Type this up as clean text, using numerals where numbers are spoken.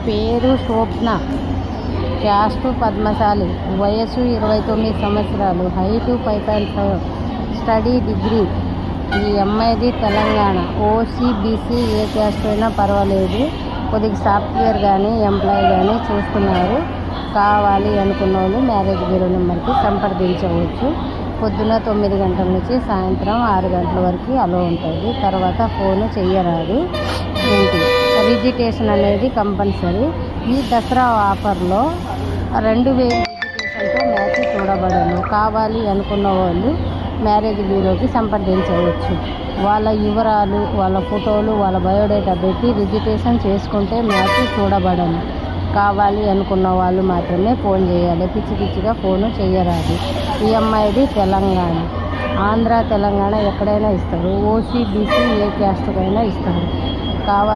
పేరు స్వప్న, క్యాస్ట్ పద్మశాలి, వయసు 29 సంవత్సరాలు, హైటు 5.5, స్టడీ డిగ్రీ. ఈ అమ్మాయిది Telangana. OC BC A caste అయినా పర్వాలేదు, కొద్దిగా సాఫ్ట్వేర్ కానీ ఎంప్లాయీ కానీ చూస్తున్నారు. కావాలి అనుకున్న వాళ్ళు మ్యారేజ్ బ్యూరో నెంబర్కి సంప్రదించవచ్చు. పొద్దున 9 గంటల నుంచి సాయంత్రం 6 గంటల వరకు అలో ఉంటుంది. తర్వాత ఫోను చెయ్యరాదు. ఏంటి రిజిస్ట్రేషన్ అనేది కంపల్సరీ. ఈ దసరా ఆఫర్లో 2000 రిజిస్ట్రేషన్తో మ్యాచ్ చూడబడను. కావాలి అనుకున్న వాళ్ళు మ్యారేజ్ బ్యూరోకి సంప్రదించవచ్చు. వాళ్ళ వివరాలు, వాళ్ళ ఫోటోలు, వాళ్ళ బయోడేటా పెట్టి రిజిస్ట్రేషన్ చేసుకుంటే మ్యాచ్ చూడబడను. కావాలి అనుకున్న వాళ్ళు మాత్రమే ఫోన్ చేయాలి. పిచ్చి పిచ్చిగా ఫోను చేయరాదు. ఈ అమ్మాయిది తెలంగాణ. ఆంధ్ర తెలంగాణ ఎక్కడైనా ఇస్తారు. ఓసీ బీసీ ఏ క్యాస్ట్కైనా ఇస్తారు. కావాలి